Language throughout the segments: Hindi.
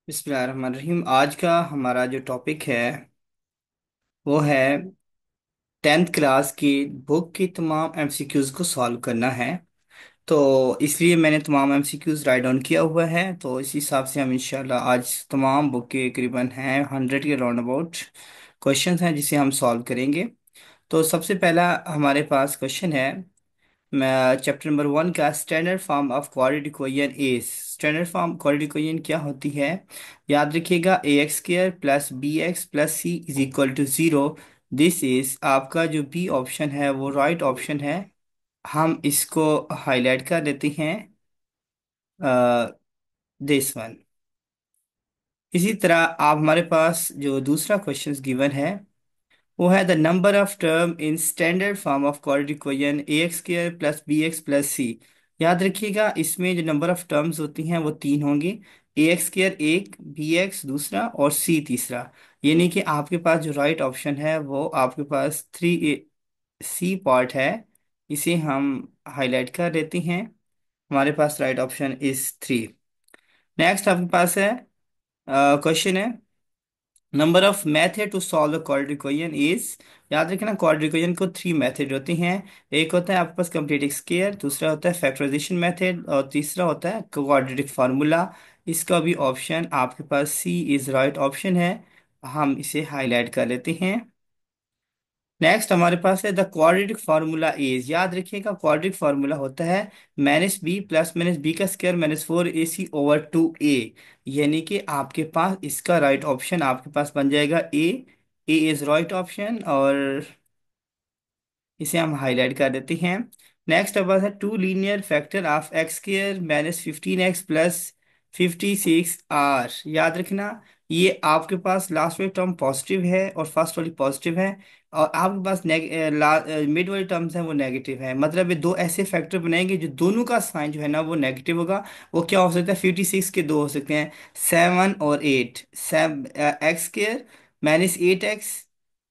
बिस्मिल्लाहिर्रहमानिर्रहीम। आज का हमारा जो टॉपिक है वो है 10th क्लास की बुक की तमाम एमसीक्यूज़ को सॉल्व करना है। तो इसलिए मैंने तमाम एमसीक्यूज़ राइट डाउन किया हुआ है। तो इस हिसाब से हम इंशाल्लाह आज तमाम बुक के करीबन हैं 100 के राउंड अबाउट क्वेश्चंस हैं जिसे हम सॉल्व करेंगे। तो सबसे पहला हमारे पास क्वेश्चन है चैप्टर नंबर 1 का standard form of quadratic equation is. Standard form quadratic equation क्या होती है? याद रखिएगा, a x square plus b x plus c is equal to zero. This is आपका जो बी ऑप्शन है वो राइट ऑप्शन है। हम इसको हाईलाइट कर देते हैं, दिस वन। इसी तरह आप हमारे पास जो दूसरा क्वेश्चन गिवन है वो है the number of term in standard form of quadratic equation a x square plus b x plus c. याद रखिएगा, इसमें जो नंबर ऑफ टर्म्स होती हैं वो तीन होंगी। ए एक्स स्क्र एक, बी एक्स दूसरा और सी तीसरा। यानी कि आपके पास जो राइट ऑप्शन है वो आपके पास थ्री सी पार्ट है। इसे हम हाईलाइट कर देते हैं। हमारे पास right option is three. Next आपके पास है क्वेश्चन है number of method to solve the quadratic equation is. याद रखना, क्वाड्रेटिक इक्वेशन को थ्री मेथड होते हैं। एक होता है आपके पास कंप्लीट स्क्वायर, दूसरा होता है फैक्टराइजेशन मेथड और तीसरा होता है क्वाड्रेटिक फार्मूला। इसका भी ऑप्शन आपके पास सी इज राइट ऑप्शन है। हम इसे हाईलाइट कर लेते हैं। नेक्स्ट हमारे पास है द क्वाड्रेटिक फार्मूला इज। याद रखिएगा, क्वाड्रेटिक फार्मूला होता है minus b plus minus b का square minus four a c over two a. यानी कि आपके पास इसका राइट ऑप्शन आपके पास बन जाएगा ए। ए इज राइट ऑप्शन और इसे हम हाईलाइट कर देते हैं। नेक्स्ट अब है to linear factor of x square minus 15x plus 56 are. याद रखना, ये आपके पास लास्ट वाली टर्म पॉजिटिव है और फर्स्ट वाली पॉजिटिव है। और आपके पास मिड वाली टर्म्स हैं वो नेगेटिव है। मतलब ये दो ऐसे फैक्टर बनाएंगे जो दोनों का साइन जो है ना वो नेगेटिव होगा। वो क्या हो सकता है? 56 के दो हो सकते हैं, 7 और 8। X square -8x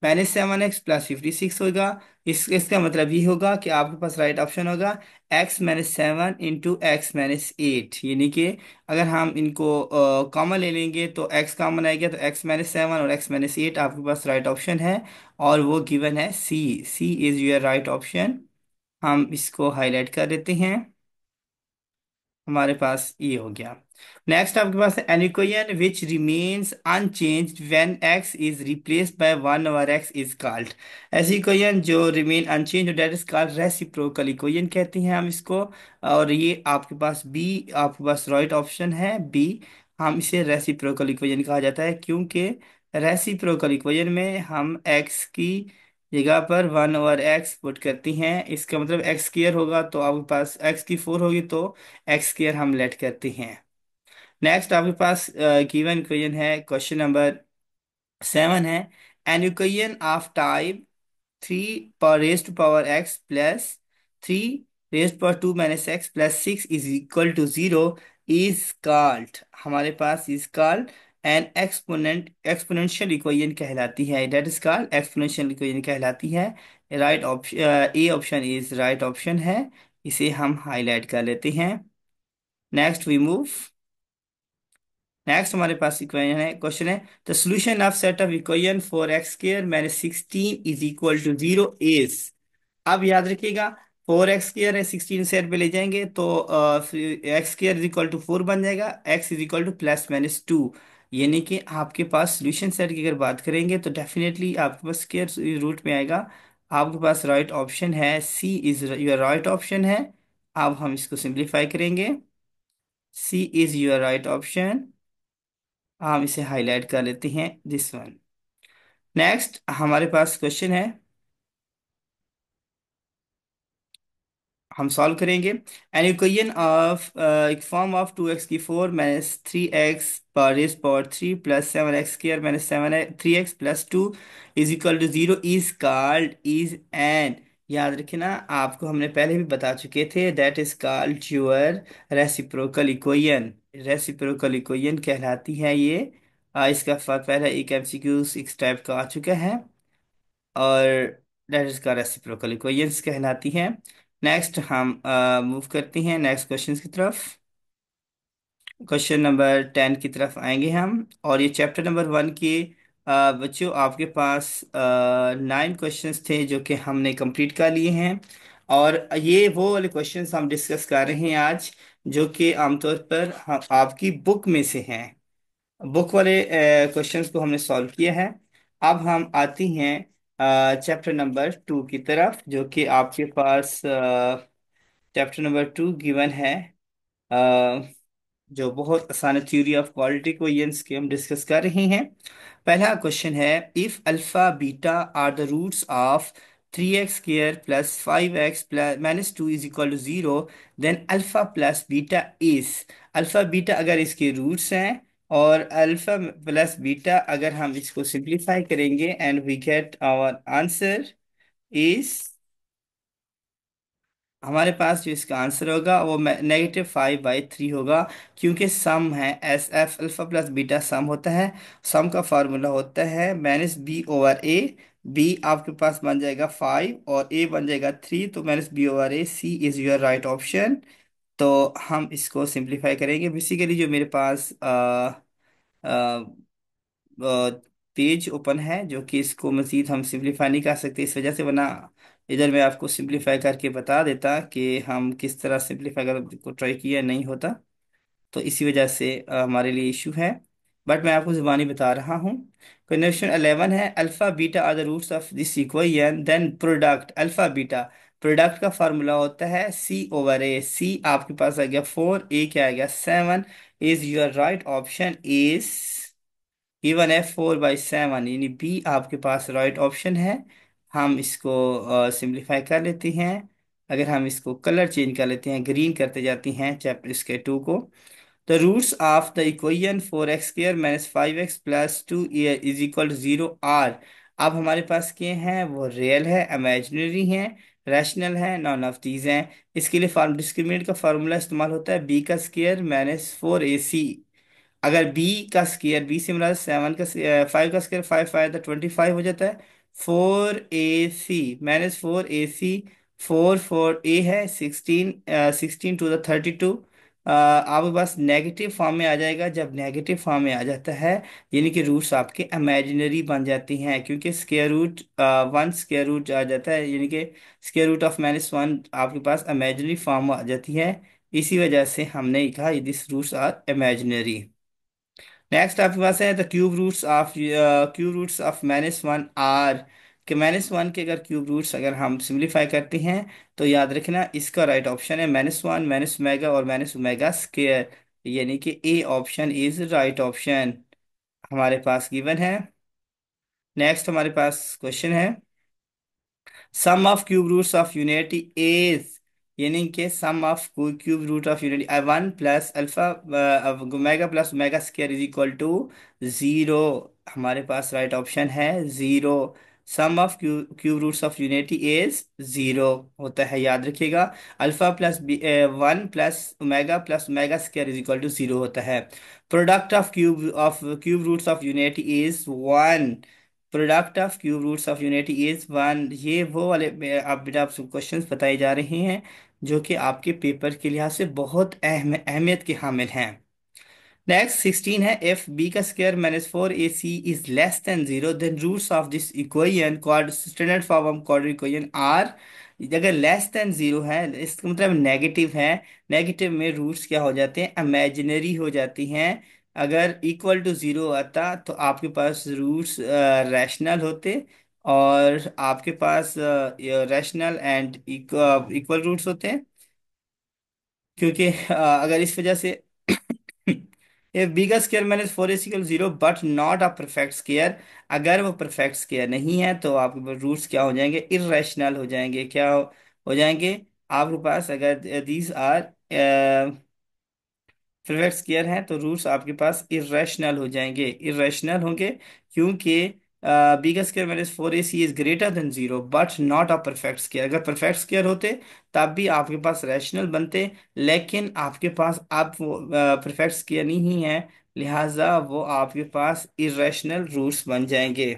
-7x plus 56 होगा। इसका मतलब ये होगा कि आपके पास राइट ऑप्शन होगा x-7 इंटू x-8। यानी कि अगर हम इनको कॉमन ले लेंगे तो x कॉमन आएगा तो x-7 और x-8 आपके पास राइट ऑप्शन है। और वो गिवन है सी। सी इज योर राइट ऑप्शन। हम इसको हाईलाइट कर देते हैं। हमारे पास ये हो गया। नेक्स्ट आपके पास है an equation which remains unchanged when x is replaced by one over x is called. ऐसी इक्वेशन जो remain unchanged that is called reciprocal equation कहते हैं हम इसको। और ये आपके पास बी, आपके पास राइट ऑप्शन है बी। हम इसे रेसिप्रोकल इक्वेशन कहा जाता है क्योंकि रेसिप्रोकल इक्वेशन में हम एक्स की जगह पर वन ओवर एक्स पुट करती हैं। इसका मतलब एक्स स्क्वायर होगा तो आपके पास एक्स की फोर होगी तो एक्स स्क्वायर हम लेट करते हैं। नेक्स्ट आपके पास गिवन इक्वेशन है क्वेश्चन नंबर 7 है an equation of type three पर raise to power x plus three raise power two minus x plus six is equal to zero is called. हमारे पास is called an exponential equation कहलाती है। That is called exponential equation कहलाती है। Right option A option is right option है। इसे हम हाईलाइट कर लेते हैं। Next we move. नेक्स्ट हमारे पास इक्वेशन है, क्वेश्चन है the solution of set of equation for x square minus 16 is equal to zero is. अब याद रखिएगा, 4x स्क्वायर है, 16 सेट पे ले जाएंगे तो x square is equal to 4 बन जाएगा। x is equal to plus minus two. यानी कि आपके पास सॉल्यूशन सेट की अगर बात करेंगे तो डेफिनेटली आपके पास स्क्वायर रूट में आएगा। आपके पास राइट ऑप्शन है सी इज योर राइट ऑप्शन है। अब हम इसको सिंप्लीफाई करेंगे। C is your right option. हम इसे हाईलाइट कर लेते हैं, दिस वन। नेक्स्ट हमारे पास क्वेश्चन है, हम सॉल्व करेंगे एन इक्वेशन ऑफ एक फॉर्म ऑफ 2x की फोर माइनस 3x पर raise power three plus 7x square minus 3x plus two is equal to zero is called is an. याद रखना, आपको हमने पहले भी बता चुके थे that is called your reciprocal equation. Reciprocal equation कहलाती है ये। इसका पहला एक एमसीक्यू इस टाइप का आ चुका है और दैट इज का रेसिप्रोकल इक्वेशंस कहलाती हैं। नेक्स्ट हम मूव करते हैं नेक्स्ट क्वेश्चन की तरफ। क्वेश्चन नंबर 10 की तरफ आएंगे हम। और ये चैप्टर नंबर 1 के बच्चों आपके पास 9 क्वेश्चंस थे जो कि हमने कंप्लीट कर लिए हैं। और ये वो वाले क्वेश्चंस हम डिस्कस कर रहे हैं आज, जो कि आमतौर पर आपकी बुक में से हैं। बुक वाले क्वेश्चंस को हमने सॉल्व किया है। अब हम आती हैं चैप्टर नंबर 2 की तरफ, जो कि आपके पास चैप्टर नंबर 2 गिवन है, जो बहुत आसान है। थ्योरी ऑफ क्वालिटी इक्वेशंस के हम डिस्कस कर रहे हैं। पहला क्वेश्चन है, if alpha beta are the roots of 3x² plus 5x plus minus 2 is equal to 0, then alpha plus beta is. Alpha beta अगर इसके रूट्स हैं, और अल्फा प्लस बीटा अगर हम इसको सिंप्लीफाई करेंगे, and we get our answer is, हमारे पास जो इसका आंसर होगा वो -5/3 होगा। क्योंकि सम है, S F alpha plus beta सम होता है। सम का फार्मूला होता है -b/a। b आपके पास बन जाएगा 5 और a बन जाएगा 3, तो -b/a, C is your right option. तो हम इसको सिंप्लीफाई करेंगे। बेसिकली जो मेरे पास पेज ओपन है, जो कि इसको मजीद हम सिंप्लीफाई नहीं कर सकते इस वजह से, वरना इधर मैं आपको सिंप्लीफाई करके बता देता कि हम किस तरह सिंप्लीफाई कर को ट्राई किया, नहीं होता। तो इसी वजह से हमारे लिए इशू है। बट मैं आपको ज़ुबानी बता रहा हूँ। क्वेश्चन 11 है, alpha beta are the roots of this equation, then product alpha beta. Product का फार्मूला होता है C/A। सी आपके पास आ गया 4, ए क्या आ गया 7। Is your right option is given है 4/7, यानी बी आपके पास राइट ऑप्शन है। हम इसको सिंप्लीफाई कर लेते हैं। अगर हम इसको कलर चेंज कर लेते हैं, ग्रीन करते जाते हैं चैप्टर इसके 2 को। The roots of the equation 4x² minus 5x plus 2 is equal to 0 are. अब हमारे पास क्या हैं, वो रियल है, इमेजिनरी हैं, रैशनल है, नॉन ऑफ दीज हैं। इसके लिए फार्म डिस्क्रिमिनेंट का फार्मूला इस्तेमाल होता है b² माइनस 4ac। अगर बी का स्केयर, बी से मिला 7 का 5 का स्केयर, 5 5 तो 25 हो जाता है। 4ac-4 4 ac, 4 4 a है 16, 16 to the 32। आपके पास नेगेटिव फॉर्म में आ जाएगा। जब नेगेटिव फॉर्म में आ जाता है, यानी कि रूट्स आपके इमेजिनरी बन जाती हैं, क्योंकि स्केयर रूट 1 स्केयर रूट आ जाता है, यानी कि स्केयर रूट ऑफ -1 आपके पास इमेजिनरी फॉर्म आ जाती है। इसी वजह से हमने कहा this roots are imaginary. Next आपके पास है the cube roots of -1 are. के -1 के अगर क्यूब रूट्स अगर हम सिंप्लीफाई करते हैं, तो याद रखना इसका राइट ऑप्शन है -1 माइनस ओमेगा और माइनस ओमेगा स्केयर, यानी कि A option is right option हमारे पास गिवन है। नेक्स्ट हमारे पास क्वेश्चन है, sum of cube roots of unity is, यानी कि sum of cube root of unity 1 plus alpha omega plus omega square is equal to 0। हमारे पास राइट ऑप्शन है 0। Sum of cube roots of unity is 0 होता है, याद रखिएगा। अल्फा प्लस 1 प्लस omega square is equal to 0 होता है। Product of cube roots of unity is 1। Product of cube roots of unity is 1। ये वो वाले आप बेटा आप क्वेश्चंस बताए जा रहे हैं, जो कि आपके पेपर के लिहाज से बहुत अहमियत के हामिल हैं। नेक्स्ट 16 है, इफ बी का square -4ac is less than 0, then roots of this equation called standard form of quadratic equation are. अगर लेस देन 0 है, इसका मतलब नेगेटिव है। नेगेटिव में रूट्स क्या हो जाते हैं, इमेजिनरी हो जाती हैं। अगर इक्वल टू 0 आता तो आपके पास रूट्स रैशनल होते, और आपके पास रैशनल एंड इक्वल रूट्स होते हैं। क्योंकि अगर इस वजह से if bigger square -4 is equal to 0 but not a perfect square, अगर वो परफेक्ट स्केयर नहीं है, तो आपके रूट्स क्या हो जाएंगे, इरेशनल हो जाएंगे। क्या हो जाएंगे आपके पास, अगर दीज आर परफेक्ट स्केयर हैं, तो रूट्स आपके पास इरेशनल हो जाएंगे, इरेशनल होंगे। क्योंकि bigger square -4ac is greater than 0 but not a perfect square. अगर परफेक्ट स्केयर होते तब भी आपके पास रैशनल बनते, लेकिन आपके पास अब वो परफेक्ट स्केयर नहीं है, लिहाजा वो आपके पास इरेशनल रूट्स बन जाएंगे।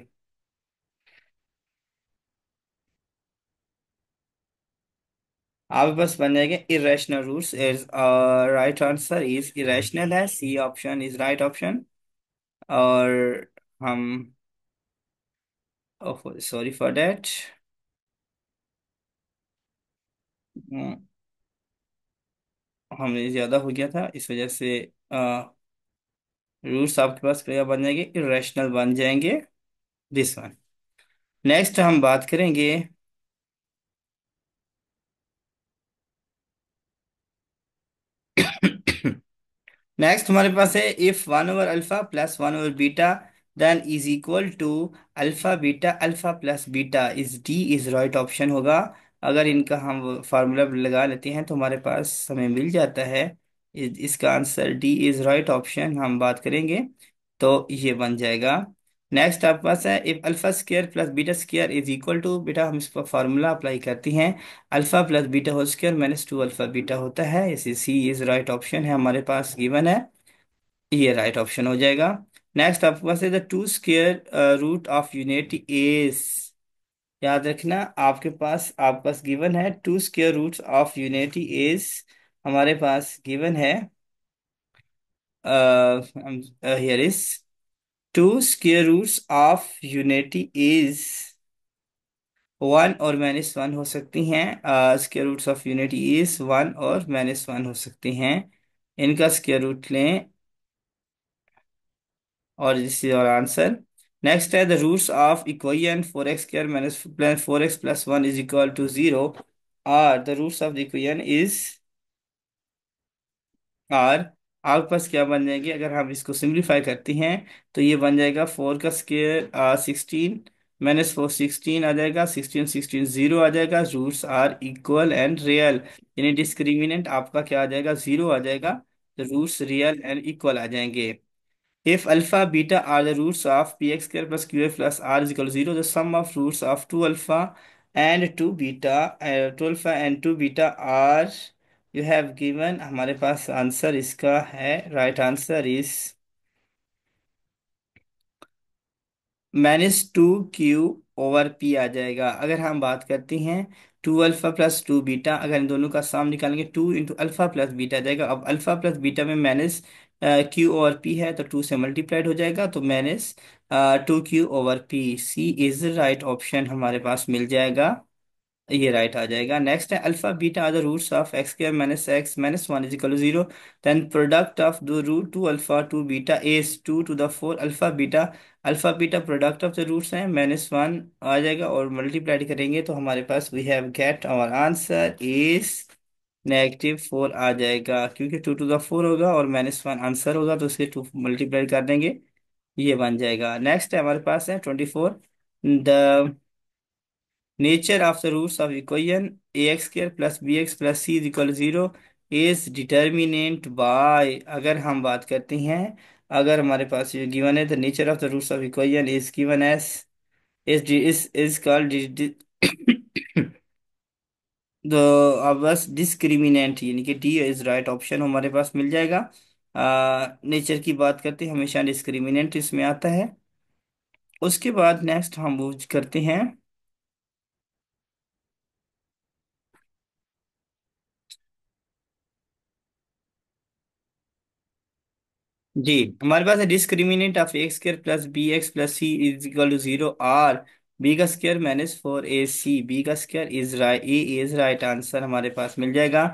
आपके पास बन जाएगा irrational roots is right answer is irrational है, C option is right option. और हम सॉरी फॉर दैट, हमें ज्यादा हो गया था इस वजह से रूट्स आपके पास क्या बन जाएंगे, इरेशनल बन जाएंगे, दिस वन। नेक्स्ट हम बात करेंगे। नेक्स्ट हमारे पास है इफ 1/अल्फा प्लस 1/बीटा then is equal to alpha plus beta is D is right option होगा। अगर इनका हम फार्मूला लगा लेते हैं तो हमारे पास हमें मिल जाता है, इसका answer D is right option हम बात करेंगे तो ये बन जाएगा। नेक्स्ट आपके पास है if alpha square plus beta square is equal to, बेटा हम इसका फार्मूला अप्लाई करते हैं, alpha plus beta whole square minus 2 alpha beta होता है, इसे सी इज राइट ऑप्शन है हमारे पास गिवन है, ये राइट ऑप्शन हो जाएगा। नेक्स्ट आपके पास है the two square root of unity is, याद रखना आपके पास गिवन है two square roots of unity is, हमारे पास गिवन है here is two square roots of unity is 1 और -1 हो सकती हैं, square roots of unity is 1 और -1 हो सकती हैं, इनका स्क्वायर रूट लें और this is our answer. Next है the roots of equation 4x² minus 4x+1 is equal to 0 और the roots of the equation is और आपके पास क्या बन जाएगी, अगर हम इसको सिंप्लीफाई करते हैं तो ये बन जाएगा 4 का स्क्वायर 16 -4 16 आ जाएगा, 16 0 आ जाएगा, roots are equal and real, यानी डिस्क्रिमिनेंट आपका क्या आ जाएगा, 0 आ जाएगा, तो रूट्स रियल एंड इक्वल आ जाएंगे। If alpha beta are the roots of px square plus qf plus r is equal to 0, the sum of roots of 2 alpha and 2 beta, 2 alpha and 2 beta are, you have given, हमारे पास आंसर इसका है, राइट आंसर इज -2q/p आ जाएगा। अगर हम बात करते हैं 2 अल्फा प्लस 2 बीटा, अगर इन दोनों का सम निकालेंगे 2 × अल्फा प्लस बीटा आ जाएगा। अब अल्फा प्लस बीटा में -q/p है तो 2 से मल्टीप्लाइड हो जाएगा, तो -2q/p, C is right option हमारे पास मिल जाएगा, ये राइट आ जाएगा। नेक्स्ट है alpha beta are the roots of x² minus x minus 1 is equal to 0, then product of the root 2 alpha 2 beta is 2 to the 4 alpha beta product of the roots हैं, -1 आ जाएगा और मल्टीप्लाइड करेंगे तो हमारे पास we have get our answer is -4 आ जाएगा, क्योंकि 2 to the 4 होगा और -1 आंसर होगा तो उसे 2 मल्टीप्लाइड कर देंगे, ये बन जाएगा। नेक्स्ट है हमारे पास है 24, the nature of the roots of equation ax² plus bx plus c is equal 0 is determinant by, अगर हम बात करते हैं, अगर हमारे पास ये गिवन है the nature of the roots of equation is given as is called the, अब बस डिस्क्रिमिनेंट, यानी कि डी इज राइट ऑप्शन हमारे पास मिल जाएगा। नेचर की बात करते हैं हमेशा डिस्क्रिमिनेंट इसमें आता है। उसके बाद नेक्स्ट हम मूव करते हैं। जी, हमारे पास है discriminant of x² plus bx plus c is equal to 0 और b² - 4ac, b² is right, A is right answer हमारे पास मिल जाएगा।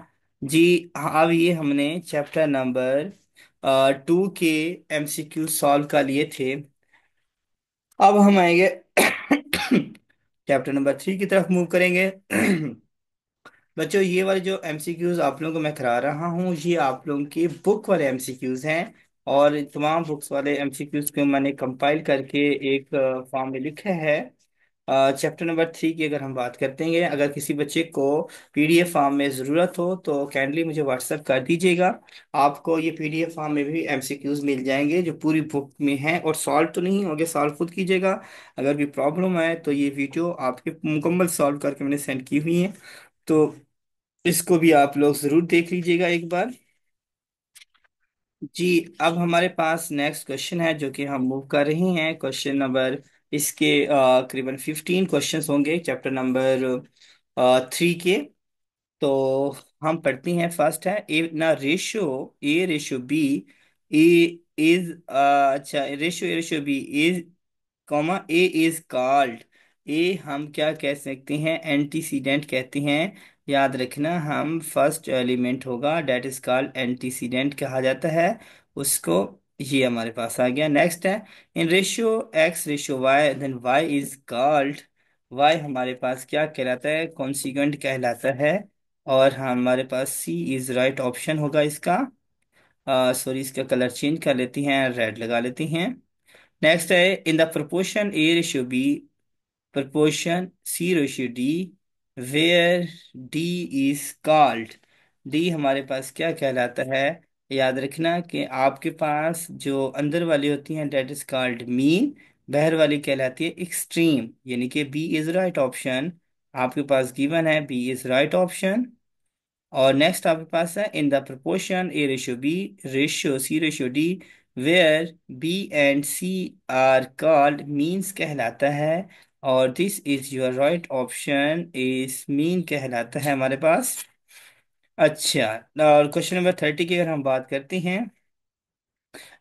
जी हाँ, अब ये हमने चैप्टर नंबर 2 के MCQ सॉल्व कर लिए थे। अब हम आएंगे चैप्टर नंबर 3 की तरफ मूव करेंगे। बच्चों ये वाले जो एमसीक्यूज आप लोगों को मैं करा रहा हूँ ये आप लोगों के बुक वाले एमसीक्यूज हैं, और तमाम बुक्स वाले एमसीक्यूज को मैंने कंपाइल करके एक फॉर्म में लिखा है। चैप्टर नंबर 3 की अगर हम बात करते हैं, अगर किसी बच्चे को पीडीएफ फॉर्म में ज़रूरत हो तो काइंडली मुझे व्हाट्सएप कर दीजिएगा, आपको ये पीडीएफ फॉर्म में भी एमसीक्यूज मिल जाएंगे जो पूरी बुक में हैं, और सॉल्व तो नहीं होंगे, सॉल्व खुद कीजिएगा। अगर भी प्रॉब्लम है तो ये वीडियो आपके मुकम्मल सॉल्व करके मैंने सेंड की हुई है, तो इसको भी आप लोग जरूर देख लीजिएगा एक बार। जी, अब हमारे पास नेक्स्ट क्वेश्चन है जो कि हम मूव कर रहे हैं, क्वेश्चन नंबर, इसके करीबन 15 क्वेश्चंस होंगे चैप्टर नंबर 3 के। तो हम पढ़ते हैं, फर्स्ट है ए ना ratio, A ratio B, A is, अच्छा ratio B is, comma A is called, A हम क्या कह सकते हैं, एंटीसीडेंट कहते हैं। याद रखना, हम फर्स्ट एलिमेंट होगा डेट इज कॉल्ड एंटीसीडेंट कहा जाता है उसको। ये हमारे पास आ गया। नेक्स्ट है in ratio x ratio y, then y is called, y हमारे पास क्या कहलाता है, कॉन्सिक्वेंट कहलाता है। और हमारे पास सी इज राइट ऑप्शन होगा इसका। सॉरी, इसका कलर चेंज कर लेती हैं, रेड लगा लेती हैं। नेक्स्ट है in the proportion a ratio b, proportion C ratio D, where D is called, D हमारे पास क्या कहलाता है। याद रखना कि आपके पास जो अंदर वाली होती हैं डेट इज कॉल्ड मीन, बाहर वाली कहलाती है एक्सट्रीम, यानी कि बी इज राइट ऑप्शन। आपके पास गिवन है बी इज राइट ऑप्शन। और नेक्स्ट आपके पास है in the proportion a ratio B, ratio c ratio d, where b and c are called means कहलाता है। और this is your right option, इस मीन कहलाता है हमारे पास। अच्छा, और क्वेश्चन नंबर 30 की अगर हम बात करते हैं,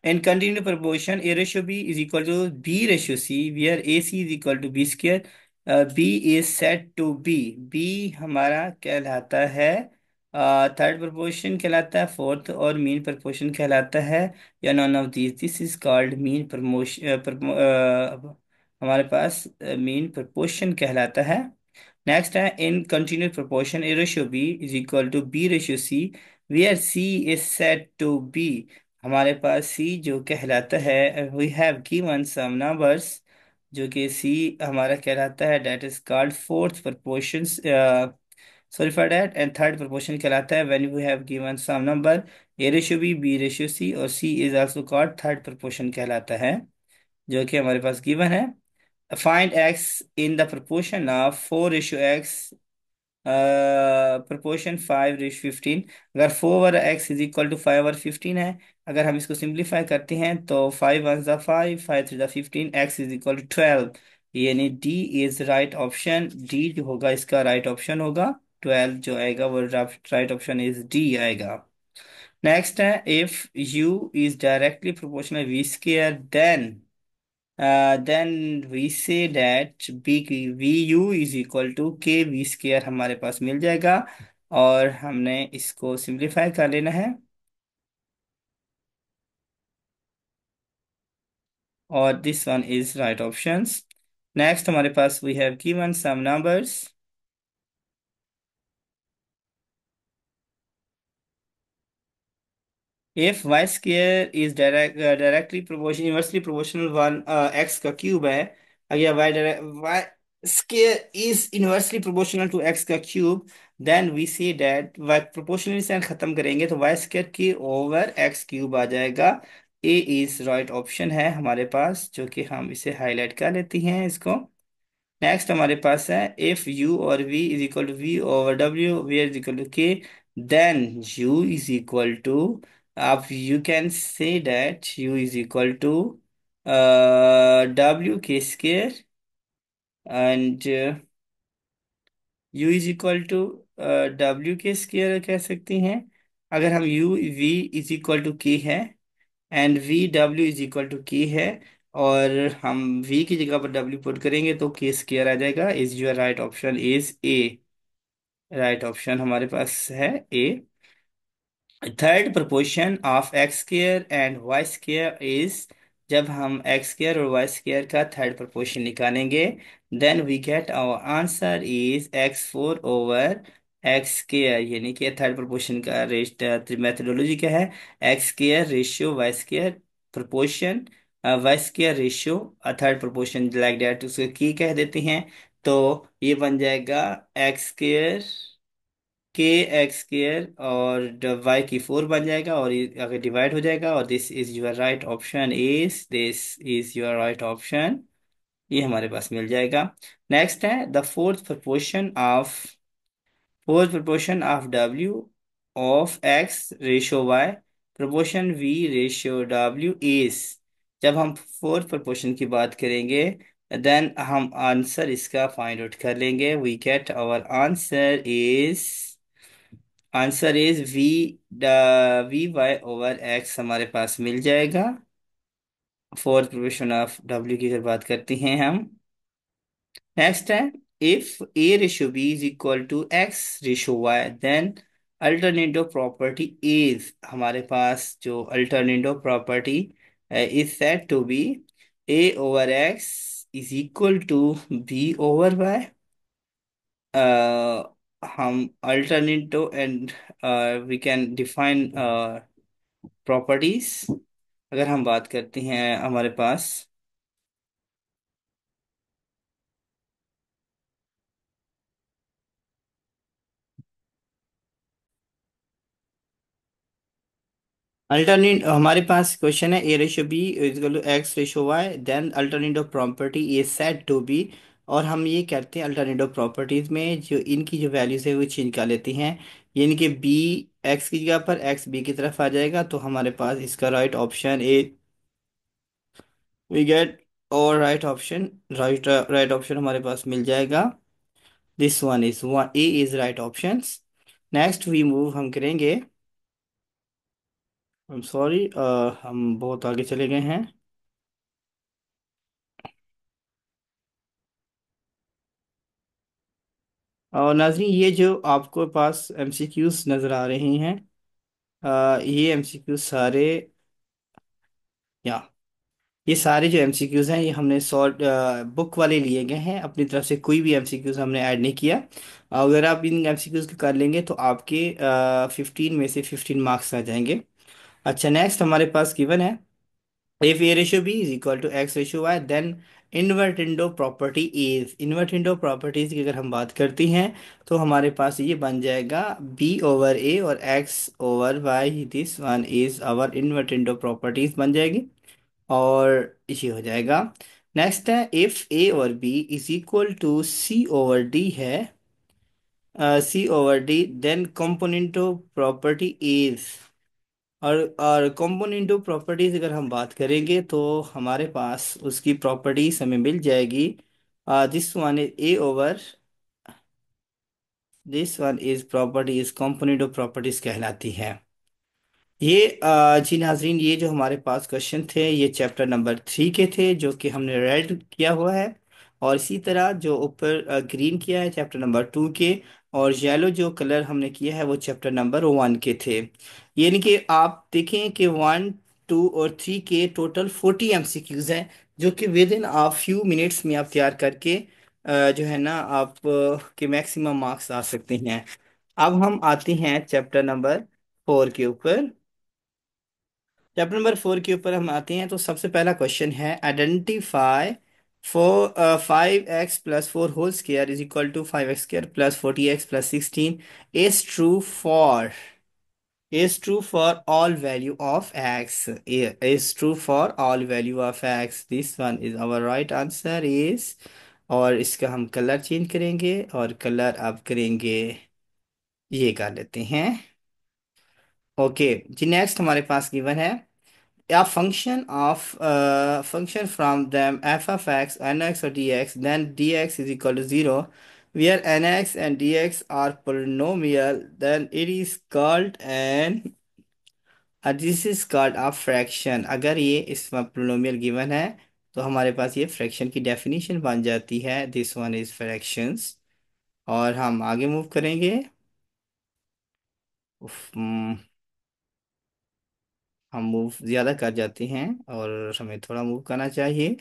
in continued proportion a ratio b is equal to b ratio c where ac is equal to b square, b is said to be, b हमारा कहलाता है थर्ड प्रोपोर्शन कहलाता है, फोर्थ और मीन प्रोपोर्शन कहलाता है, या none of this, this is called mean promotion, हमारे पास मीन प्रोपोर्शन कहलाता है। नेक्स्ट है इन continued proportion a ratio B is equal to be ratio C where C is said to B, हमारे पास सी जो कहलाता है, we have given some numbers, जो कि सी हमारा कहलाता है that is called fourth proportion, sorry for date, and third proportion कहलाता है when we have given some number A ratio B ratio C, और C is also called third proportion कहलाता है, जो कि हमारे पास गिवन है। Find x in the proportion of 4:x, proportion 5:15, अगर 4/x = 5/15 है, अगर हम इसको सिंप्लीफाई करते हैं तो 5 1 ज़ा 5, 5 3 ज़ा 15, x इज इक्वल टू 12, यानी D is right option, D जो होगा इसका राइट ऑप्शन होगा, 12 जो आएगा वो राइट ऑप्शन इज डी आएगा। नेक्स्ट है if u is directly proportional v square, then we say that b की v u is equal to k v square हमारे पास मिल जाएगा, और हमने इसको सिंप्लीफाई कर लेना है, और this one is right options. Next हमारे पास we have given some numbers, if y square is directly proportional inversely proportional one x का क्यूब है, अगर y square is inversely proportional to x का cube, then we say that y proportional से खत्म करेंगे तो y square की ओवर x क्यूब आ जाएगा। a is right option है हमारे पास, जो कि हम इसे हाईलाइट कर लेते हैं इसको। नेक्स्ट हमारे पास है इफ u और v is equal to v over w, v is equal to k, then u is equal to, आप you can say that u is equal to w k square, and u is equal to w k square कह सकते हैं। अगर हम u v is equal to k है, एंड वी डब्ल्यू इज इक्वल टू के है, और हम v की जगह पर w पुट करेंगे तो k स्क्वायर आ जाएगा, is your right option is A, right option हमारे पास है A. Third proportion of x square and y square is, जब हम एक्स स्क्वायर और वाई स्क्वायर का थर्ड प्रोपोर्शन निकालेंगे, then we get our answer is x4 over x square, यानी कि थर्ड प्रोपोर्शन का मेथडोलॉजी क्या है, x square ratio y square proportion, y square ratio third proportion like that, उसको की कह देते हैं। तो ये बन जाएगा एक्स स्क्वायर के एक्स स्क्र, और वाई की 4 बन जाएगा, और ये अगर डिवाइड हो जाएगा, और this is your right option, is this is your right option, ये हमारे पास मिल जाएगा। नेक्स्ट है the fourth proportion of w of x ratio y, proportion v ratio w is, जब हम फोर्थ प्रोपोर्शन की बात करेंगे, देन हम आंसर इसका फाइंड आउट कर लेंगे, we get our answer is answer is Vy/x हमारे पास मिल जाएगा। फोर्थ प्रोपोर्शन ऑफ W की अगर बात करते हैं हम, नेक्स्ट है, if A/B is equal to X/Y, then alternative property is, हमारे पास जो alternative property is said to be A/X is equal to B/Y। हम alternative and we can define properties, अगर हम बात करते हैं हमारे पास अल्टरनेट, हमारे पास क्वेश्चन है A/B equal to X/Y, then alternative property is said to be, और हम ये कहते हैं अल्टरनेटिव प्रॉपर्टीज में जो इनकी जो वैल्यूज है वो चेंज कर लेती हैं, यानी कि B X की जगह पर X B की तरफ आ जाएगा, तो हमारे पास इसका right option A, we get, और राइट ऑप्शन, राइट ऑप्शन हमारे पास मिल जाएगा। This one is one, A is right option. Next we move हम करेंगे, आई एम सॉरी, हम बहुत आगे चले गए हैं। और नाज़रीन, ये जो आपको पास एमसीक्यूज नज़र आ रहे हैं, ये एमसीक्यूज सारे, या ये सारे जो एमसीक्यूज हैं ये हमने सॉर्ट बुक वाले लिए गए हैं, अपनी तरफ से कोई भी एमसीक्यूज हमने ऐड नहीं किया। अगर आप इन एमसीक्यूज को कर लेंगे तो आपके 15 में से 15 मार्क्स आ जाएंगे। अच्छा, नेक्स्ट हमारे पास गिवन है, if A/B is equal to X/Y, then invertendo property is, invertendo properties की अगर हम बात करती हैं तो हमारे पास ये बन जाएगा B/A और X/Y, this one is our invertendo properties बन जाएगी, और ये हो जाएगा। नेक्स्ट है, इफ A और B is equal to C/D है, C/D, देन कंपोनेंटो प्रॉपर्टी इज, और कंपोनेंटो प्रॉपर्टीज अगर हम बात करेंगे तो हमारे पास उसकी प्रॉपर्टीज हमें मिल जाएगी, this one is a over, this one is property is कंपोनेंटो properties कहलाती है। ये जी नाजरीन, ये जो हमारे पास क्वेश्चन थे ये चैप्टर नंबर 3 के थे जो कि हमने रेड किया हुआ है, और इसी तरह जो ऊपर ग्रीन किया है चैप्टर नंबर 2 के, और येलो जो कलर हमने किया है वो चैप्टर नंबर 1 के थे। यानी कि आप देखें कि 1 2 और 3 के टोटल 40 एमसीक्यूज हैं, जो कि with in uh few minutes में आप तैयार करके जो है ना आप के मैक्सिमम मार्क्स आ सकते हैं। अब हम आते हैं चैप्टर नंबर 4 के ऊपर। चैप्टर नंबर 4 के ऊपर हम आते हैं, तो सबसे पहला क्वेश्चन है, identify 5x+4 whole square is equal to 5x² plus 40x+16 is true for, is true for all value of x, is true for all value of x, this one is our right answer is, और इसका हम कलर चेंज करेंगे, और कलर अब करेंगे, ये कर लेते हैं। ओके जी, नेक्स्ट हमारे पास गिवन है, a function of function from them f(x), nx or dx, then dx is equal to 0, where nx and dx are polynomial, then it is called an, this is called a fraction. अगर ये इसमें पोलिनोमियल गिवन है तो हमारे पास ये फ्रैक्शन की डेफिनेशन बन जाती है, दिस वन इज फ्रैक्शंस। और हम आगे मूव करेंगे। उफ, हम मूव ज़्यादा कर जाते हैं और हमें थोड़ा मूव करना चाहिए।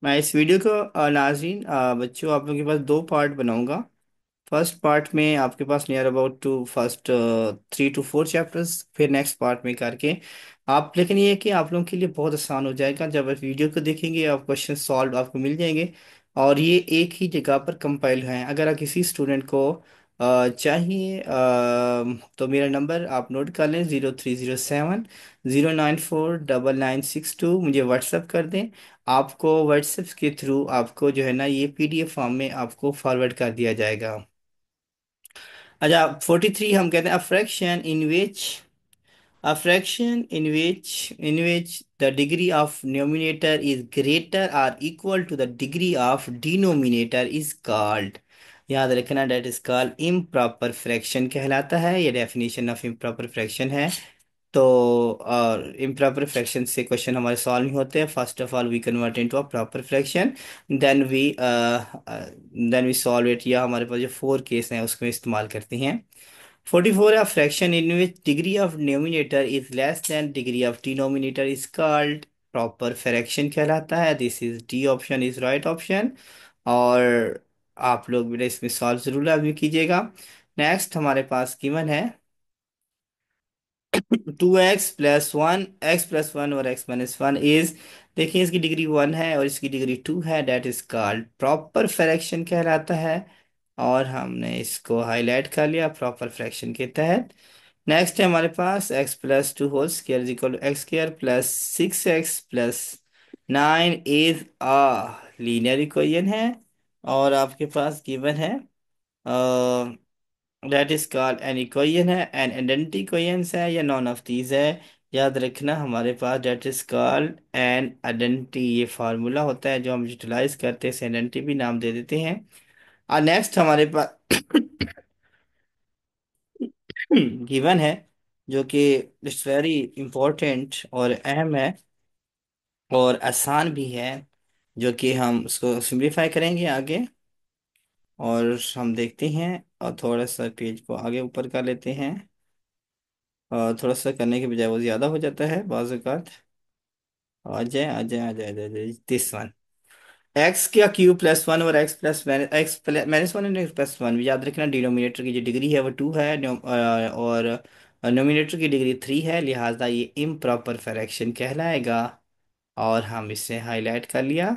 मैं इस वीडियो को नाज़रीन बच्चों आप लोगों के पास दो पार्ट बनाऊंगा। फर्स्ट पार्ट में आपके पास near about to first 3 to 4 chapters, फिर नेक्स्ट पार्ट में करके आप, लेकिन ये है कि आप लोगों के लिए बहुत आसान हो जाएगा, जब आप वीडियो को देखेंगे आप क्वेश्चन सॉल्व आपको मिल जाएंगे, और ये एक ही जगह पर कंपाइल हैं। अगर आप किसी स्टूडेंट को चाहिए तो मेरा नंबर आप नोट कर लें, 0307 0949962, मुझे व्हाट्सअप कर दें। आपको व्हाट्सएप के थ्रू आपको जो है ना ये PDF फॉर्म में आपको फॉरवर्ड कर दिया जाएगा। अच्छा, 43 हम कहते हैं, a fraction in which the degree of numerator is greater or equal to the degree of denominator is called, याद रखना, that is called improper fraction कहलाता है, ये डेफिनेशन ऑफ इम्प्रॉपर फ्रैक्शन है। तो और इम्प्रॉपर फ्रैक्शन से क्वेश्चन हमारे सॉल्व नहीं होते हैं। First of all we convert into a proper fraction, then we then we solve it, या हमारे पास जो फोर केस हैं उसको इस्तेमाल करते हैं। 44 a fraction in which degree of numerator is less than degree of denominator is called proper fraction कहलाता है। This is D option is right option. और आप लोग बेटा इसमें सॉल्व जरूर अभी कीजिएगा। नेक्स्ट हमारे पास गिवन है 2x+1, x+1 और x-1 इज, देखिए इसकी डिग्री 1 है और इसकी डिग्री 2 है, that is called proper fraction कहलाता है। और हमने इसको हाईलाइट कर लिया प्रॉपर फ्रैक्शन के तहत। नेक्स्ट है हमारे पास x+2 whole square is equal to x square plus 6x+9 is linear equation है। और आपके पास गिवन है that is called an equation है, एन आइडेंटिटी इक्वेशंस है, या नॉन ऑफ दीज है। याद रखना हमारे पास that is called an identity, ये फार्मूला होता है जो हम यूटिलाइज करते हैं, आइडेंटिटी भी नाम दे देते हैं। और नेक्स्ट हमारे पास गिवन है जो कि इट्स वेरी इंपॉर्टेंट और अहम है और आसान भी है, जो कि हम उसको सिंप्लीफाई करेंगे आगे। और हम देखते हैं, और थोड़ा सा पेज को आगे ऊपर कर लेते हैं। और थोड़ा सा करने के बजाय वो ज़्यादा हो जाता है बाज़ औक़ात। आ जाए आ जाए आ जाए आ जाए दिस वन, एक्स का क्यू+1 और एक्स माइनस 1 x+1, याद रखना डिनोमिनेटर की जो डिग्री है वो 2 है, और नोमिनेटर की डिग्री 3 है, लिहाजा ये इम्प्रॉपर फ्रैक्शन कहलाएगा। और हम इसे हाईलाइट कर लिया।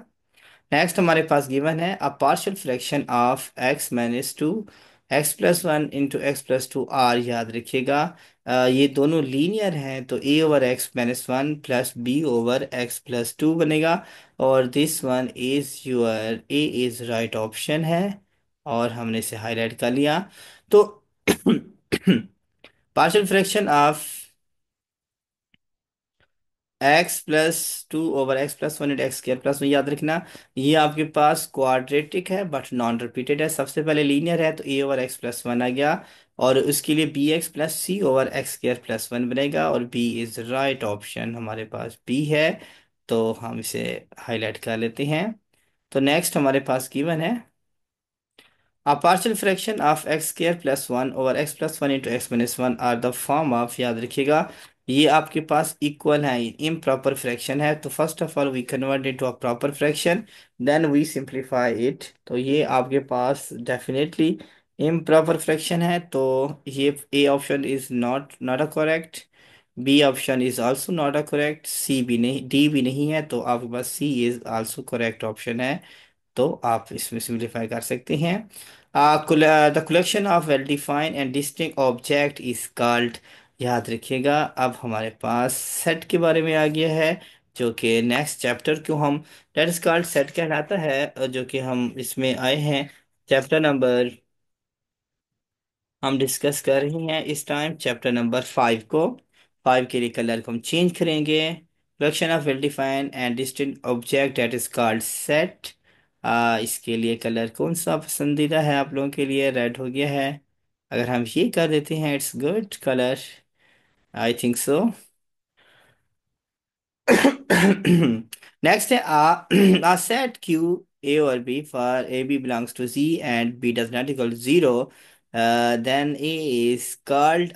नेक्स्ट हमारे पास गिवन है a partial fraction of x-2, x+1 into x+2 are, याद रखिएगा ये दोनों लीनियर हैं, तो a over x-1 plus b over x+2 बनेगा। और this one is your A is right option है। और हमने इसे हाईलाइट कर लिया। तो पार्शियल फ्रैक्शन ऑफ x+2 ओवर x+1 इंटू x² याद रखना, ये आपके पास क्वाड्रेटिक है बट नॉन रिपीटेड है। सबसे पहले लीनियर है तो a ओवर x+1 आ गया, और उसके लिए bx+c ओवर x² + 1 बनेगा, और b इज राइट ऑप्शन, हमारे पास b है। तो हम इसे हाईलाइट कर लेते हैं। तो नेक्स्ट हमारे पास गिवन है A partial fraction of x² + 1 over x+1 into x-1 are the form of, याद रखिएगा ये आपके पास इक्वल है, इम्प्रॉपर फ्रैक्शन है। तो first of all we convert it to a proper fraction, then we simplify it. तो ये आपके पास डेफिनेटली इम्प्रॉपर फ्रैक्शन है, तो ये A option is not not a correct, B option is also not a correct, C भी नहीं, डी भी नहीं है, तो आपके पास C is also correct option है। तो आप इसमें सिंप्लीफाई कर सकते हैं। The collection of well defined and distinct object is called, याद रखिएगा अब हमारे पास सेट के बारे में आ गया है, जो कि नेक्स्ट चैप्टर को हम दैट इज कॉल्ड सेट कहलाता है, जो कि हम इसमें आए हैं चैप्टर नंबर, हम डिस्कस कर रहे हैं इस टाइम चैप्टर नंबर 5 को। 5 के लिए कलर को हम चेंज करेंगे। Collection of well defined and distinct object that is called set. इसके लिए कलर कौन सा पसंदीदा है आप लोगों के लिए? रेड हो गया है। अगर हम ये कर देते हैं it's good colour, I think so. Next है आ सेट क्यू ए और b for a b belongs to g and b does not equal to zero, then a is called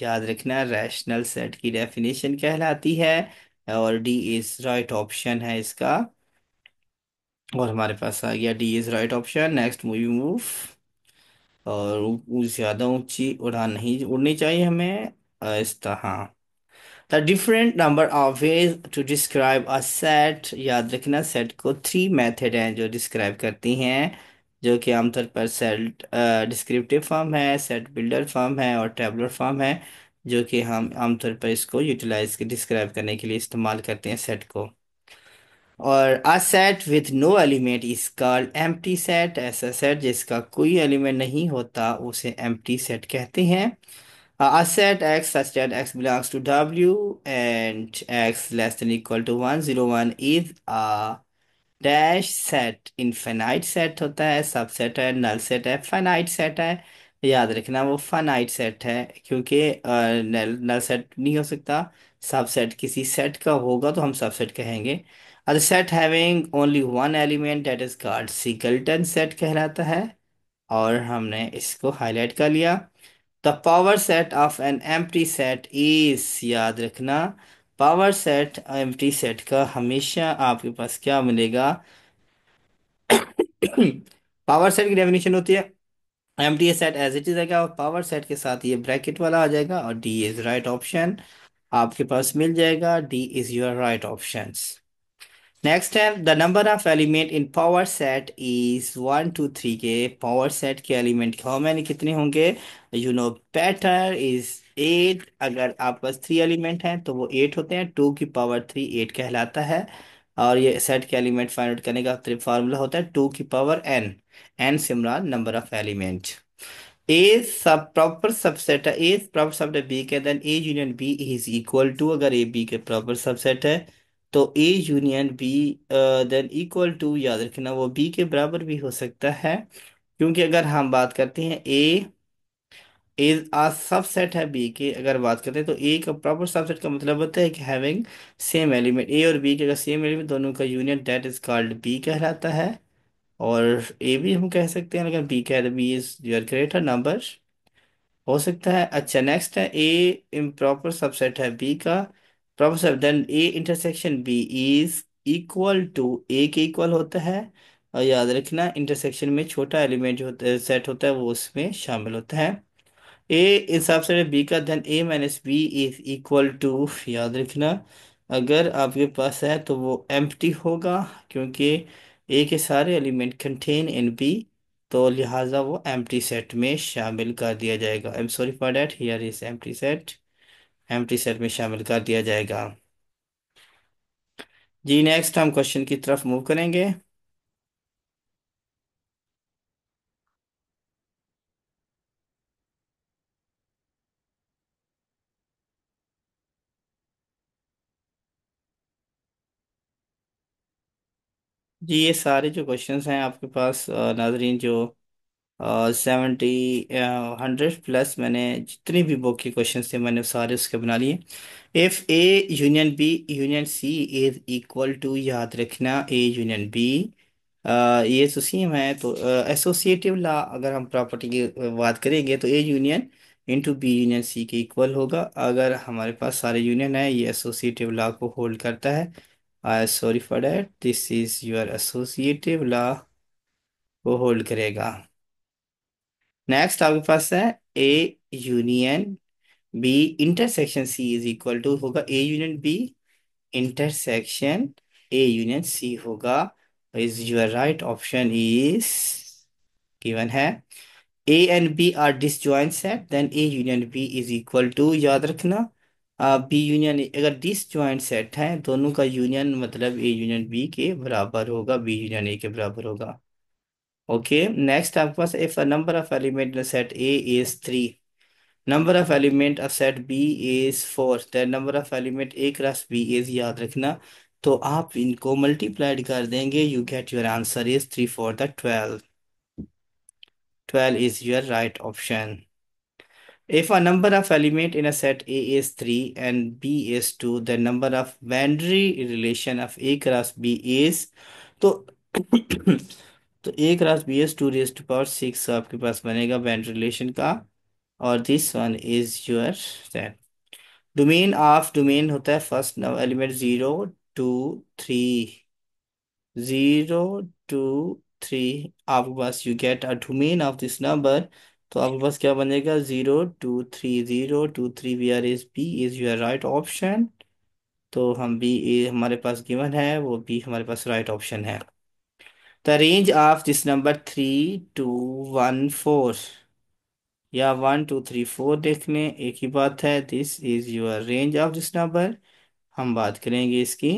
याद रखना रैशनल सेट की डेफिनेशन कहलाती है। और डी इज राइट ऑप्शन है इसका। और हमारे पास आ गया D is right option. Next movie move, और ज्यादा ऊंची उड़ान नहीं उड़नी चाहिए हमें, इस तरह। The different number of ways to describe a set, याद रखना सेट को 3 मेथड हैं जो डिस्क्राइब करती हैं, जो कि आमतौर पर सेट डिस्क्रिप्टिव फॉर्म है, सेट बिल्डर फॉर्म है, और टेबुलर फॉर्म है, जो कि हम आमतौर पर इसको यूटिलाइज डिस्क्राइब करने के लिए इस्तेमाल करते हैं सेट को। और a set with no element is called empty set, ऐसा सेट जिसका कोई एलिमेंट नहीं होता उसे एम्प्टी सेट कहते हैं। A set x such that x belongs to W and x less than equal to 101 is a dash set infinite set होता है, सबसेट है, नल सेट है, फाइनाइट सेट है। याद रखना वो फाइनाइट सेट है, क्योंकि नल नल सेट नहीं हो सकता। सबसेट किसी सेट का होगा तो हम सबसेट कहेंगे। A set having only one element that is called singleton set कहलाता है। और हमने इसको हाईलाइट कर लिया। The power set of an empty set is, याद रखना पावर सेट एम्प्टी सेट का हमेशा आपके पास क्या मिलेगा? पावर सेट की डेफिनेशन होती है empty set as it is आएगा, और पावर सेट के साथ ये ब्रैकेट वाला आ जाएगा, और डी इज राइट ऑप्शन आपके पास मिल जाएगा। D is your right option. Next है the number of element in power set is 1 2 3 के पावर सेट के एलिमेंट हाउ मैनी कितने होंगे? You know better is 8। अगर आपके पास 3 एलिमेंट हैं तो वो 8 होते हैं, 2 की पावर 3 8 कहलाता है। और ये सेट के एलिमेंट फाइंड आउट करने का फार्मूला होता है 2 की पावर n। n सिमरन number of element. A sub proper subset है, ए प्रॉपर सबसेट बी के, then A union B is equal to, अगर ए बी के प्रॉपर सबसेट है तो ए union B then equal to, याद रखना वो बी के बराबर भी हो सकता है। क्योंकि अगर हम बात करते हैं ए इज आ सबसेट है बी के, अगर बात करते हैं तो ए का प्रॉपर सबसेट का मतलब होता है कि हैविंग सेम एलिमेंट, ए और बी के अगर सेम एलिमेंट दोनों का union that is called b कहलाता है। और ए भी हम कह सकते हैं, अगर बी कह तो B is your greater number हो सकता है। अच्छा नेक्स्ट है ए इम्प्रॉपर सबसेट है बी का proper sub, then A intersection B is equal to A के इक्वल होता है। और याद रखना इंटरसेक्शन में छोटा एलिमेंट जो होता है सेट होता है वो उसमें शामिल होता है। ए इस सबसेट है बी का, then a minus b is equal to, याद रखना अगर आपके पास है तो वो एम्प्टी होगा, क्योंकि ए के सारे एलिमेंट कंटेन इन बी, तो लिहाजा वो एम्प्टी सेट में शामिल कर दिया जाएगा। आई am sorry for that, here is empty set, empty set में शामिल कर दिया जाएगा। जी नेक्स्ट हम क्वेश्चन की तरफ मूव करेंगे। जी ये सारे जो क्वेश्चंस हैं आपके पास नाजरीन, जो 70 100 प्लस मैंने जितनी भी बुक के क्वेश्चन थे मैंने सारे उसके बना लिए। If a union b union c is equal to, याद रखना ए यूनियन बी ये तो सेम है, तो एसोसिएटिव लॉ अगर हम प्रॉपर्टी की बात करेंगे तो ए union into b union c के इक्वल होगा। अगर हमारे पास सारे यूनियन है ये एसोसिएटिव लॉ को होल्ड करता है। I sorry for that, this is your associative law को होल्ड करेगा। नेक्स्ट आपके पास है A union B intersection C is equal to होगा A union B intersection A union C होगा। Is your right option is given है। A and B are disjoint set, then A union B is equal to, याद रखना बी यूनियन अगर डिसजॉइंट सेट है दोनों का यूनियन मतलब ए यूनियन बी के बराबर होगा, बी यूनियन ए के बराबर होगा। ओके नेक्स्ट आपके पास if a number of element in set A is 3, number of element of set B is 4, then number of element A cross B is, याद रखना तो आप इनको मल्टीप्लाइड कर देंगे, you get your answer is 3 4 12। 12 is your right option. If a number of element in a set A is 3 and B is 2, the number of boundary relation of A cross B is, तो तो A cross b is 2 raised to power 6 आपके पास बनेगा बाउंड्री रिलेशन का। और this one is your set. Domain of domain होता है फर्स्ट एलिमेंट 0 2 3, 0 2 3 आपके पास you get a domain of this number. तो आपके पास क्या बनेगा 0 2 3 0 2 3, we are is b is your right option. तो हम बी हमारे पास गिवन है, वो बी हमारे पास राइट ऑप्शन है। The range of this number 3 2 1 4 या 1 2 3 4 देख लें एक ही बात है, this is your range of this number. हम बात करेंगे इसकी।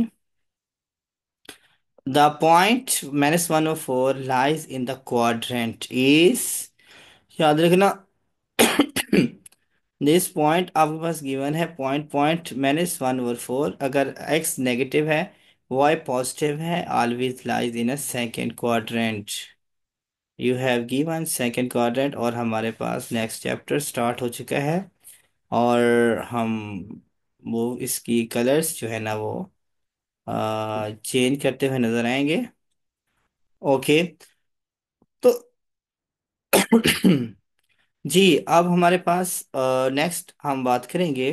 The point -104 lies in the quadrant is, याद रखना दिस पॉइंट आपके पास गिवन है पॉइंट पॉइंट -1/4, अगर x नेगेटिव है वाई पॉजिटिव है, always lies in a second quadrant. You have given second quadrant, और हमारे पास नेक्स्ट चैप्टर स्टार्ट हो चुका है। और हम वो इसकी कलर्स जो है ना वो चेंज करते हुए नजर आएंगे। ओके। तो जी, अब हमारे पास नेक्स्ट हम बात करेंगे।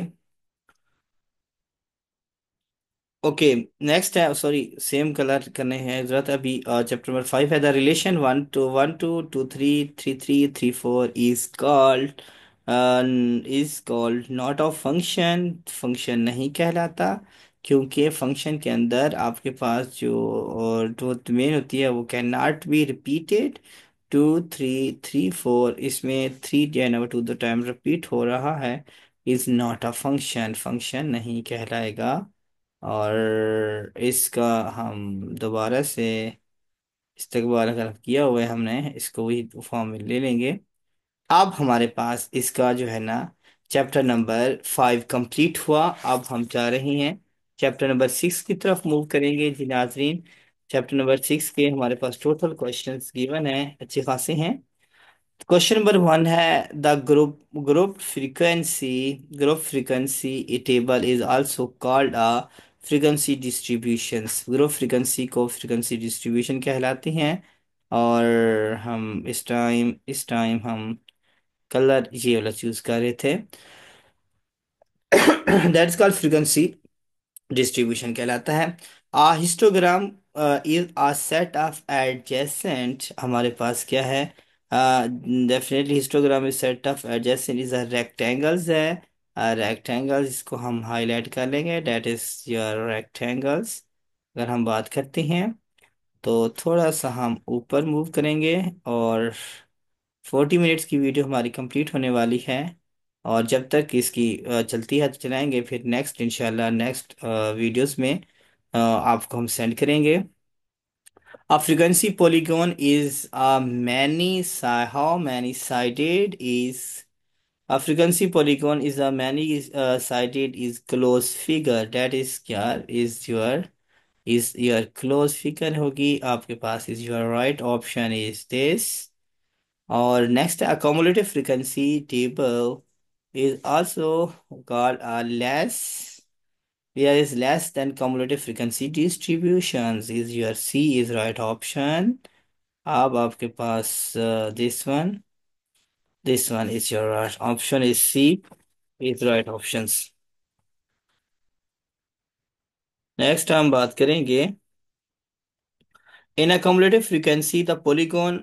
ओके, नेक्स्ट है, सॉरी, सेम कलर करने हैं जरूरत अभी। चैप्टर नंबर 5 है the relation one two two three three three three four is called not of function. Function नहीं कहलाता, क्योंकि फंक्शन के अंदर आपके पास जो मेन होती है वो can not be repeated. Two three three four, इसमें थ्री जो है ना टू द टाइम रिपीट हो रहा है, is not a function, function नहीं कहलाएगा। और इसका हम दोबारा से इस्तेमाल अगर किया हुआ है हमने, इसको वही फॉर्म में ले लेंगे। अब हमारे पास इसका जो है ना चैप्टर नंबर 5 कंप्लीट हुआ। अब हम जा रहे हैं चैप्टर नंबर 6 की तरफ मूव करेंगे जी नाजरीन। चैप्टर नंबर 6 के हमारे पास टोटल क्वेश्चंस गिवन है, अच्छे खासे हैं। क्वेश्चन नंबर 1 है the group frequency table is also called a frequency distributions. Group frequency को फ्रीक्वेंसी डिस्ट्रीब्यूशन कहलाती हैं। और हम इस टाइम हम कलर ये वाला चूज कर रहे थे। दैट्स कॉल्ड फ्रीक्वेंसी डिस्ट्रीब्यूशन कहलाता है। A histogram is a set of adjacent, हमारे पास क्या है? Definitely histogram is set of adjacent is a rectangles है। रेक्टेंगल्स, इसको हम हाईलाइट कर लेंगे, डेट इज योर रेक्टेंगल्स। अगर हम बात करते हैं तो थोड़ा सा हम ऊपर मूव करेंगे, और 40 मिनट्स की वीडियो हमारी कंप्लीट होने वाली है। और जब तक इसकी चलती है तो चलाएंगे, फिर नेक्स्ट इंशाल्लाह नेक्स्ट वीडियोस में आपको हम सेंड करेंगे। A frequency polygon is a how many sided is a frequency polygon is a many sided is close figure, that is क्या is your close figure होगी आपके पास, is your right option is this। और next accumulative frequency table is also called a less, where is less than cumulative frequency distributions, is your C is right option। अब आपके पास this one is your right option is C is right options। Next हम बात करेंगे in a cumulative frequency the polygon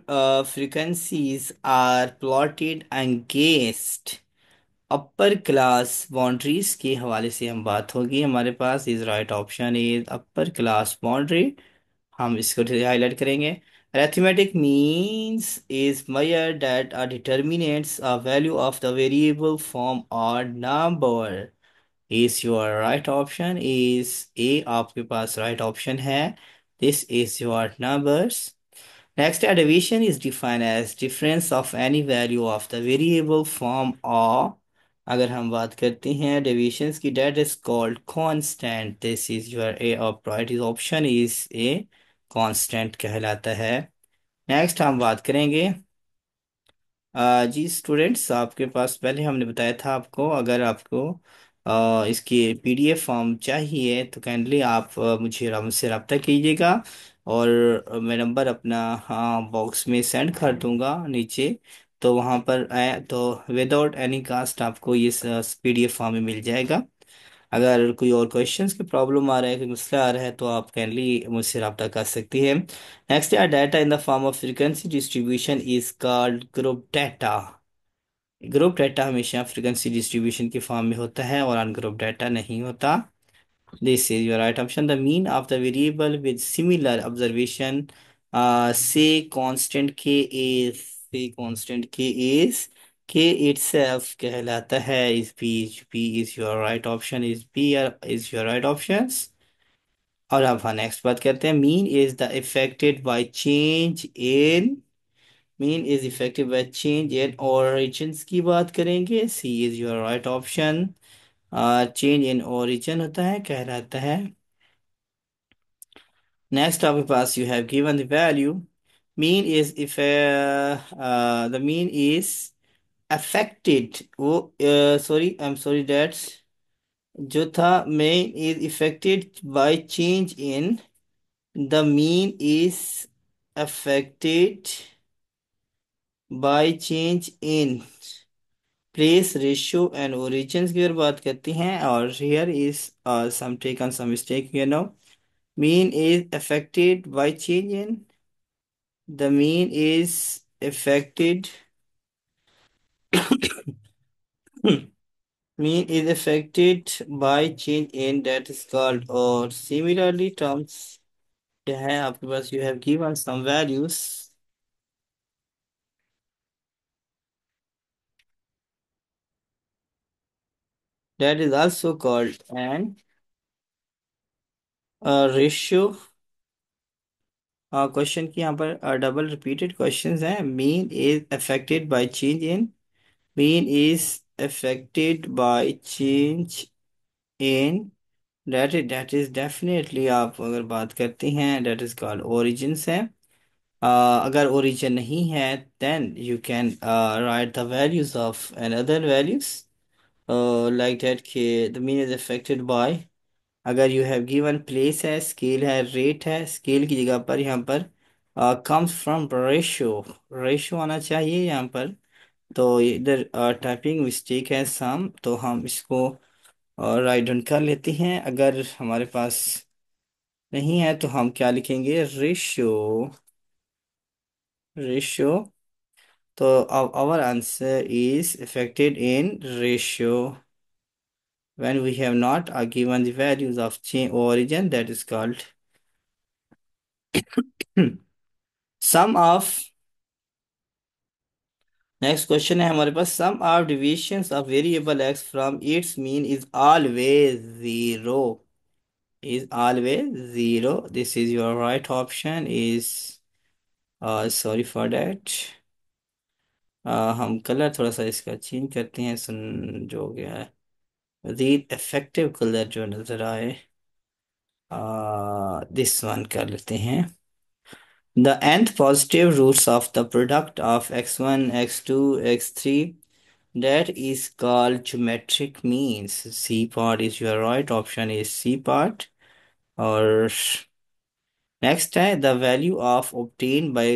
frequencies are plotted against upper class boundaries के हवाले से हम बात होगी। हमारे पास is right option is upper class boundary, हम इसको हाईलाइट करेंगे। Arithmetic means is measure that are determinates a value of the variable form और number, is your right option is A, आपके पास राइट ऑप्शन है, this is your numbers. Next, a deviation is defined as difference of any value of the variable form or, अगर हम बात करते हैं deviations की, that is called constant, this is your A upright is option is A, constant कहलाता है। नेक्स्ट हम बात करेंगे जी स्टूडेंट्स, आपके पास पहले हमने बताया था आपको, अगर आपको इसकी पीडीएफ फॉर्म चाहिए तो काइंडली आप मुझसे रब्ता कीजिएगा। और मैं नंबर अपना हाँ बॉक्स में सेंड कर दूंगा नीचे, तो वहाँ पर आए तो विदाउट एनी कास्ट आपको ये पीडीएफ फॉर्म में मिल जाएगा। अगर कोई और क्वेश्चंस की प्रॉब्लम आ रहा है, कोई मसला आ रहा है, तो आप काइंडली मुझसे रब्ता कर सकती है। नेक्स्ट है data in the form of frequency distribution is called group data. Group data हमेशा फ्रीक्वेंसी डिस्ट्रीब्यूशन के फॉर्म में होता है और अनग्रुप डाटा नहीं होता। This is your right option. The mean of the variable with similar observation say constant k is, say constant k is k itself कहलाता है, is b is your right option, is b is your right options. और अब हाँ नेक्स्ट बात करते हैं, mean is the effected by change in, mean is effective by change in origins की बात करेंगे, C is your right option. Change in origin होता है कहलाता है नेक्स्ट आपके पास you have given the value mean is if the mean is affected वो sorry I am sorry that's जो था mean is effected by change in the mean is affected by change in place ratio and origin की अगर बात करते हैं और here is some taken some mistake mean is affected by change in the mean is affected mean is affected by change in that is called or similarly terms क्या है आपके पास you have given some values that is also called an ratio question की यहाँ पर डबल रिपीटेड क्वेश्चंस हैं mean is affected by change in mean is affected by change in that is definitely आप अगर बात करते हैं that is called origins है अगर origin नहीं है then you can write the values of another values like that कि the mean is affected by अगर you have given place है scale है rate है scale की जगह पर यहाँ पर comes from ratio आना चाहिए यहाँ पर तो इधर टाइपिंग मिस्टेक है सम तो हम इसको राइट डाउन कर लेते हैं अगर हमारे पास नहीं है तो हम क्या लिखेंगे रेशियो रेशियो तो our answer is affected in ratio when we have not given the values of chain origin that is called sum of next question है हमारे पास sum of deviations of variable x from its mean is always zero this is your right option is sorry for that हम कलर थोड़ा सा इसका चेंज करते हैं सुन जो हो गया है मजीद इफेक्टिव कलर जो नजर आए दिस वन कर लेते हैं the nth positive roots of the product of x1 x2 x3 that is called geometric means c part is your right option is c part or next है the value of obtained by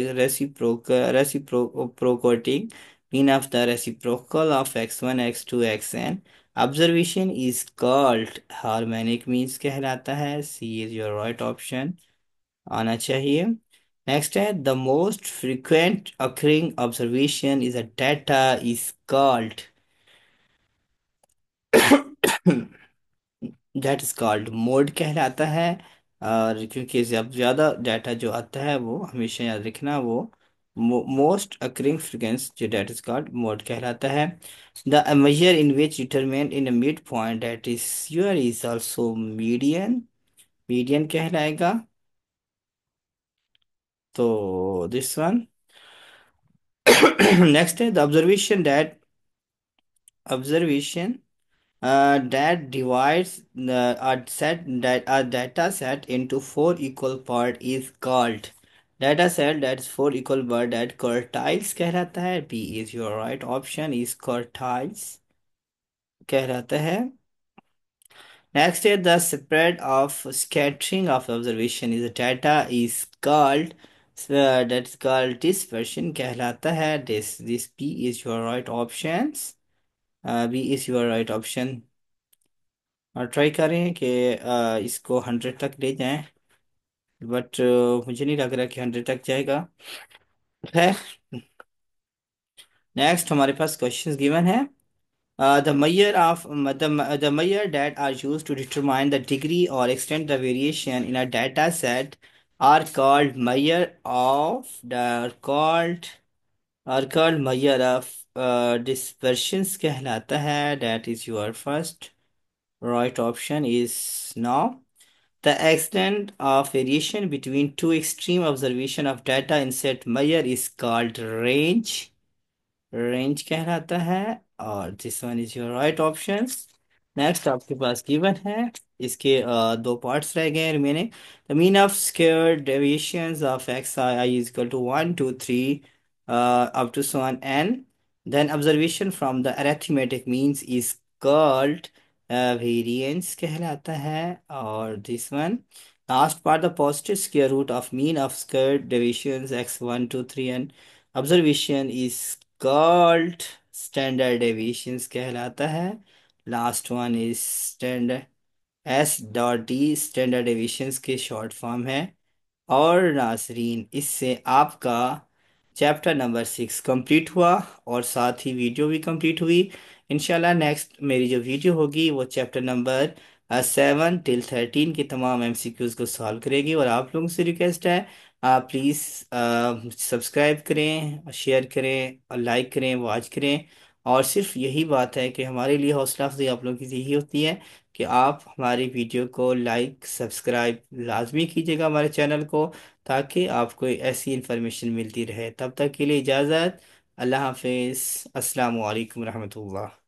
reciprocating mean of the reciprocal of x1 x2 xn observation is called harmonic means कहलाता है C is your right option आना चाहिए next है the most frequent occurring observation is a data is called that is called mode कहलाता है और क्योंकि जब ज़्यादा डाटा जो आता है वो हमेशा याद रखना वो मोस्ट अकरिंग फ्रीक्वेंसी जो दैट इज कॉल्ड मोड कहलाता है the measure in which determine in a midpoint that is your is also median median कहलाएगा तो दिस वन नेक्स्ट है the observation that divides a data set into four equal part is called data set that's four equal part that quartiles कहलाता है B is your right option is quartiles कहलाता है next is the spread of scattering of observation is data is called that's called dispersion कहलाता है this B is your right options B is your right option और ट्राई करें कि इसको 100 तक ले जाएं बट मुझे नहीं लग रहा कि 100 तक जाएगा है नेक्स्ट हमारे पास क्वेश्चंस गिवन है the measure of the measure that are used to determine the degree or extent the variation in a data set are called measure of the are called measure of dispersions कहलाता है that is your first right option is now the extent of variation between two extreme observation of data in set measure is called range. Range कहलाता है और this one is your right options. Next आपके पास गिवन है, इसके दो पार्ट्स रह गए remaining. The mean of square deviations of x i i is equal to 1 2 3 up to so on n, then observation from the arithmetic means is called variance कहलाता है। और this one last part, the positive square root of mean of square deviations x1 2 3 and observation is called standard deviations कहलाता है। Last one is standard S.D standard deviations के शॉर्ट फॉर्म है। और नाजरीन, इससे आपका चैप्टर नंबर 6 कंप्लीट हुआ और साथ ही वीडियो भी कंप्लीट हुई। इंशाल्लाह नेक्स्ट मेरी जो वीडियो होगी वो चैप्टर नंबर 7 till 13 के तमाम एमसीक्यूज को सॉल्व करेगी। और आप लोगों से रिक्वेस्ट है, आप प्लीज़ सब्सक्राइब करें, शेयर करें और लाइक करें, वॉच करें। और सिर्फ यही बात है कि हमारे लिए हौसला अफजाई आप लोगों की यही होती है कि आप हमारी वीडियो को लाइक सब्सक्राइब लाजमी कीजिएगा हमारे चैनल को, ताकि आपको ऐसी इंफॉर्मेशन मिलती रहे। तब तक के लिए इजाज़त। अल्लाह हाफिज़। अस्सलाम वालेकुम रहमतुल्लाह।